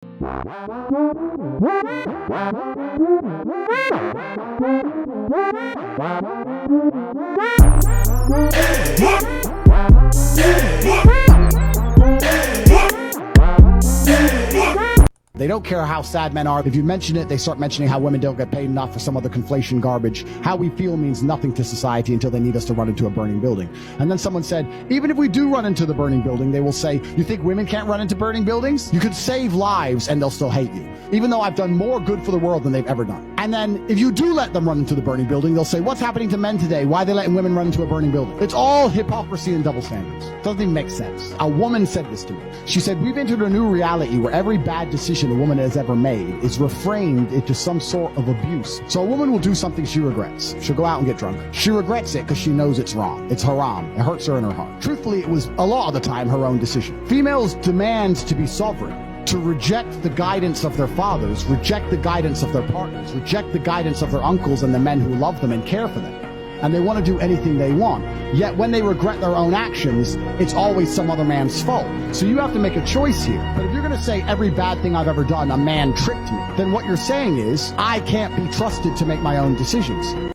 They don't care how sad men are. If you mention it, they start mentioning how women don't get paid enough for some other conflation garbage. How we feel means nothing to society until they need us to run into a burning building. And then someone said, even if we do run into the burning building, they will say, you think women can't run into burning buildings? You could save lives and they'll still hate you, even though I've done more good for the world than they've ever done. And then if you do let them run into the burning building, they'll say, what's happening to men today? Why are they letting women run into a burning building? It's all hypocrisy and double standards. Doesn't even make sense. A woman said this to me. She said, we've entered a new reality where every bad decision a woman has ever made is reframed into some sort of abuse. So a woman will do something she regrets. She'll go out and get drunk. She regrets it because she knows it's wrong. It's haram. It hurts her in her heart. Truthfully, it was a lot of the time her own decision. Females demand to be sovereign, to reject the guidance of their fathers, reject the guidance of their partners, reject the guidance of their uncles and the men who love them and care for them. And they want to do anything they want. Yet when they regret their own actions, it's always some other man's fault. So you have to make a choice here. But if you're going to say every bad thing I've ever done, a man tricked me, then what you're saying is, I can't be trusted to make my own decisions.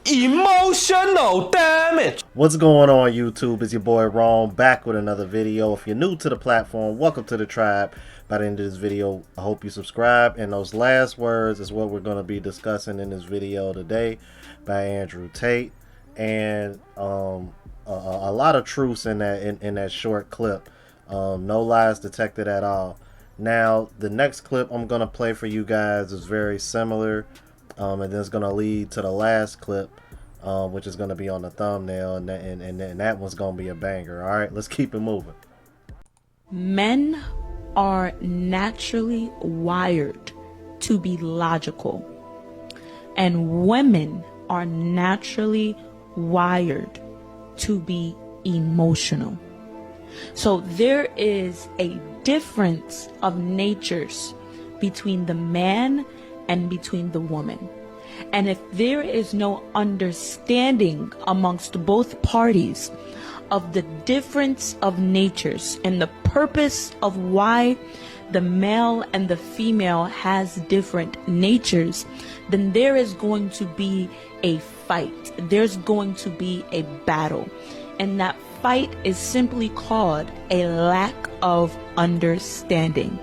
Emotional damage. What's going on, YouTube? It's your boy Ron, back with another video. If you're new to the platform, welcome to the tribe. By the end of this video, I hope you subscribe. And those last words is what we're going to be discussing in this video today by Andrew Tate. And a lot of truths in that short clip. No lies detected at all. Now, the next clip I'm going to play for you guys is very similar. And then it's going to lead to the last clip, which is going to be on the thumbnail. And that one's going to be a banger. All right, let's keep it moving. Men are naturally wired to be logical, and women are naturally wired to be emotional. So there is a difference of natures between the man and between the woman. And if there is no understanding amongst both parties of the difference of natures and the purpose of why the male and the female has different natures, then there is going to be a fight. There's going to be a battle. And that fight is simply called a lack of understanding.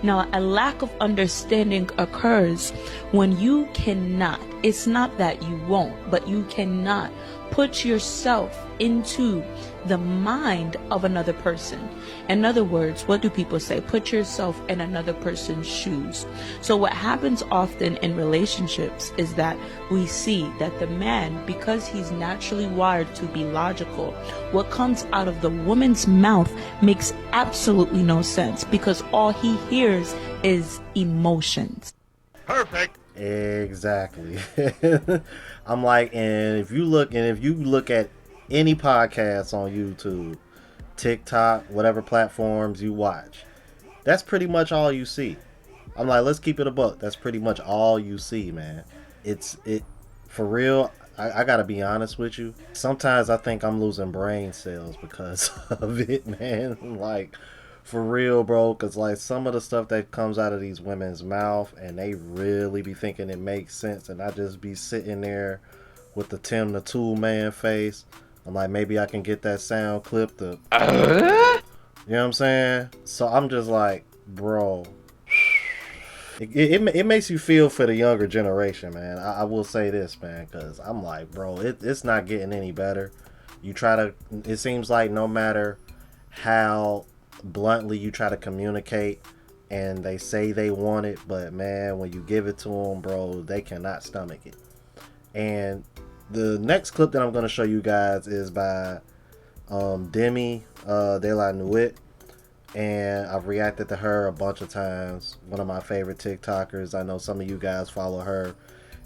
Now, a lack of understanding occurs when you cannot, it's not that you won't, but you cannot put yourself into the mind of another person. In other words, what do people say? Put yourself in another person's shoes. So what happens often in relationships is that we see that the man, because he's naturally wired to be logical, what comes out of the woman's mouth makes absolutely no sense, because all he hears is emotions. Perfect. Exactly. I'm like, and if you look at any podcast on YouTube, TikTok, whatever platforms you watch, that's pretty much all you see. I'm like, let's keep it a buck. That's pretty much all you see, man. It for real. I gotta be honest with you. Sometimes I think I'm losing brain cells because of it, man. Like, for real, bro. Because like some of the stuff that comes out of these women's mouth, and they really be thinking it makes sense, and I just be sitting there with the Tim the Tool Man face. I'm like, maybe I can get that sound clip to, you know what I'm saying? So I'm just like, bro, it makes you feel for the younger generation, man. I will say this, man, because I'm like, bro, it's not getting any better. It seems like no matter how bluntly you try to communicate and they say they want it, but man, when you give it to them, bro, they cannot stomach it. And the next clip that I'm going to show you guys is by Demi De La Nuit, and I've reacted to her a bunch of times. One of my favorite TikTokers. I know some of you guys follow her,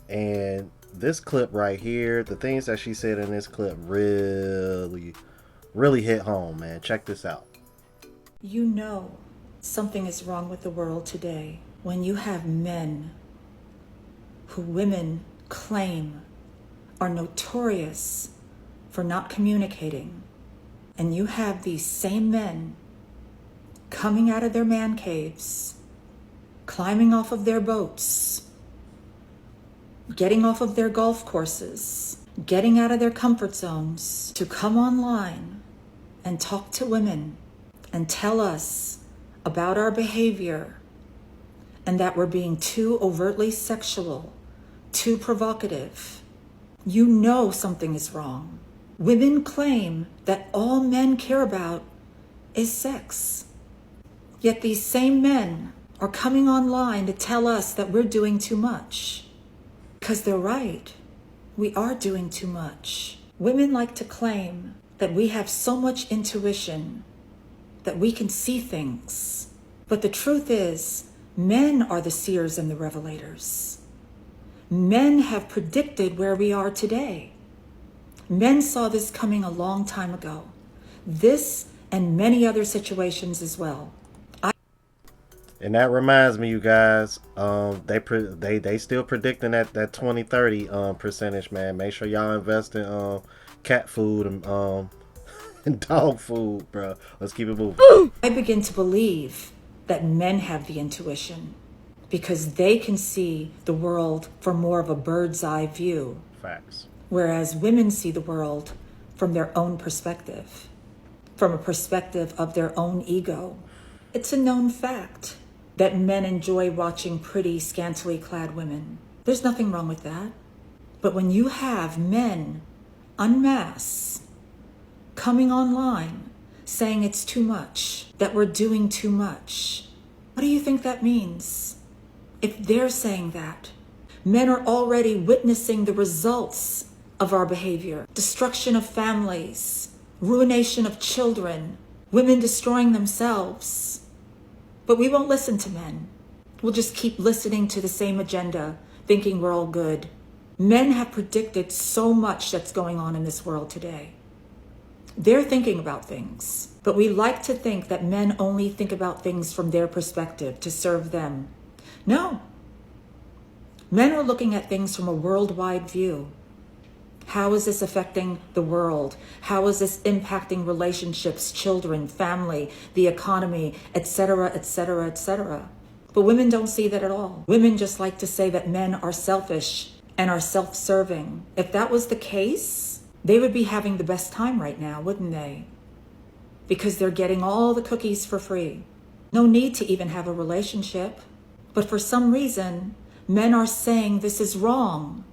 and this clip right here, the things that she said in this clip really hit home, man. Check this out. You know something is wrong with the world today when you have men who women claim are notorious for not communicating, and you have these same men coming out of their man caves climbing off of their boats, getting off of their golf courses, getting out of their comfort zones to come online and talk to women and tell us about our behavior and that we're being too overtly sexual, too provocative. You know something is wrong. Women claim that all men care about is sex. Yet these same men are coming online to tell us that we're doing too much. Because they're right. We are doing too much. Women like to claim that we have so much intuition, that we can see things. But the truth is, men are the seers and the revelators. Men have predicted where we are today. Men saw this coming a long time ago. This and many other situations as well. And that reminds me, you guys, they still predicting that 2030 percentage, man. Make sure y'all invest in cat food and dog food, bro. Let's keep it moving. I begin to believe that men have the intuition because they can see the world from more of a bird's eye view. Facts. Whereas women see the world from their own perspective, from a perspective of their own ego. It's a known fact that men enjoy watching pretty, scantily clad women. There's nothing wrong with that. But when you have men en masse coming online saying it's too much, that we're doing too much, what do you think that means? If they're saying that, men are already witnessing the results of our behavior. Destruction of families, ruination of children, women destroying themselves. But we won't listen to men. We'll just keep listening to the same agenda, thinking we're all good. Men have predicted so much that's going on in this world today. They're thinking about things, but we like to think that men only think about things from their perspective to serve them. No. Men are looking at things from a worldwide view. How is this affecting the world? How is this impacting relationships, children, family, the economy, etc., etc., etc.? But women don't see that at all. Women just like to say that men are selfish and are self-serving. If that was the case, they would be having the best time right now, wouldn't they? Because they're getting all the cookies for free. No need to even have a relationship. But for some reason, men are saying this is wrong.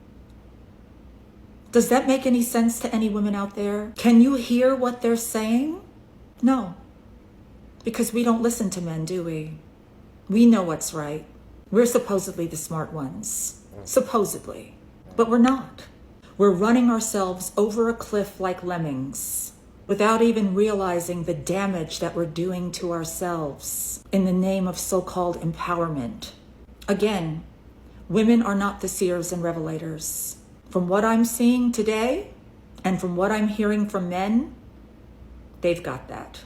Does that make any sense to any women out there? Can you hear what they're saying? No. Because we don't listen to men, do we? We know what's right. We're supposedly the smart ones. Supposedly. But we're not. We're running ourselves over a cliff like lemmings without even realizing the damage that we're doing to ourselves in the name of so-called empowerment. Again, women are not the seers and revelators. From what I'm seeing today, and from what I'm hearing from men, they've got that.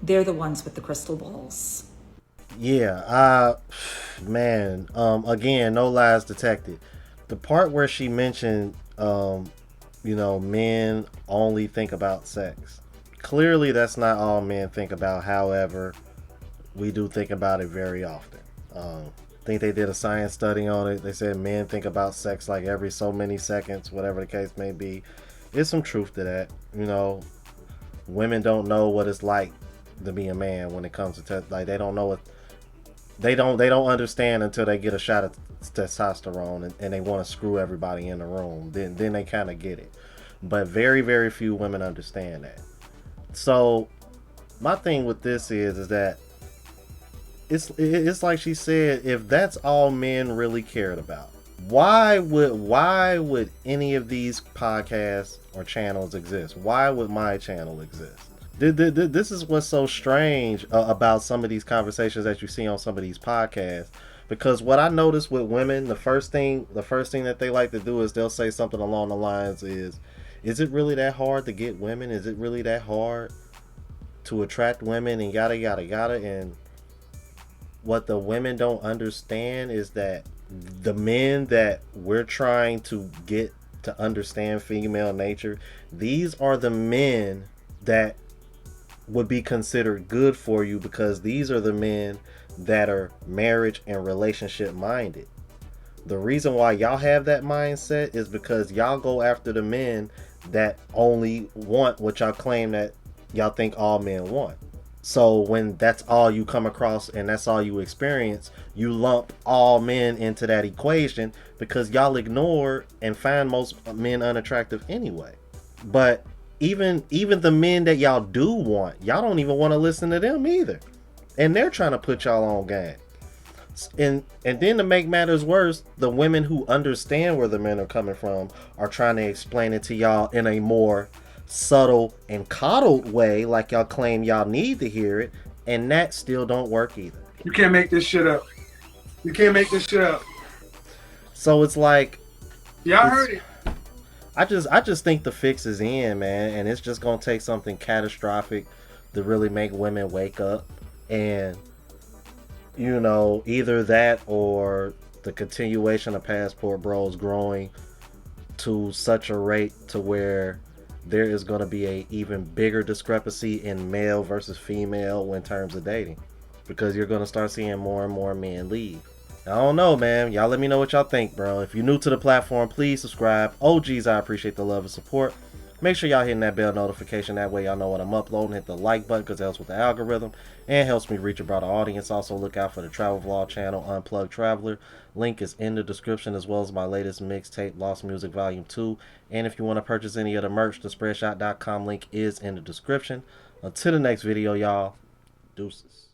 They're the ones with the crystal balls. Yeah, man, again, no lies detected. The part where she mentioned, men only think about sex. Clearly, that's not all men think about. However, we do think about it very often. I think they did a science study on it. They said men think about sex like every so many seconds, whatever the case may be. There's some truth to that. Women don't know what it's like to be a man when it comes to they don't know what they don't understand until they get a shot of testosterone and they want to screw everybody in the room. Then they kind of get it. But very, very few women understand that. So my thing with this is that it's like she said, if that's all men really cared about, why would any of these podcasts or channels exist? Why would my channel exist? This is what's so strange about some of these conversations that you see on some of these podcasts. Because what I notice with women, the first thing that they like to do is they'll say something along the lines is it really that hard to get women? Is it really that hard to attract women and yada yada yada? And what the women don't understand is that the men that we're trying to get to understand female nature, these are the men that would be considered good for you, because these are the men that are marriage and relationship minded. The reason why y'all have that mindset is because y'all go after the men that only want what y'all claim that y'all think all men want. So when that's all you come across and that's all you experience, you lump all men into that equation because y'all ignore and find most men unattractive anyway. But even the men that y'all do want, y'all don't even want to listen to them either. And they're trying to put y'all on game. And then to make matters worse, the women who understand where the men are coming from are trying to explain it to y'all in a more subtle and coddled way, like y'all claim y'all need to hear it, and that still don't work either. You can't make this shit up. You can't make this shit up. So it's like, Y'all heard it. I just think the fix is in, man, and it's just gonna take something catastrophic to really make women wake up. And you know, either that or the continuation of Passport Bros growing to such a rate to where there is going to be a even bigger discrepancy in male versus female in terms of dating, because you're going to start seeing more and more men leave. I don't know, man. Y'all let me know what y'all think, bro. If you're new to the platform, please subscribe. OGs, I appreciate the love and support. Make sure y'all hitting that bell notification. That way y'all know when I'm uploading. Hit the like button because it helps with the algorithm and helps me reach a broader audience. Also look out for the travel vlog channel, Unplugged Traveler. Link is in the description, as well as my latest mixtape, Lost Music Volume 2. And if you want to purchase any of the merch, the spreadshot.com link is in the description. Until the next video, y'all. Deuces.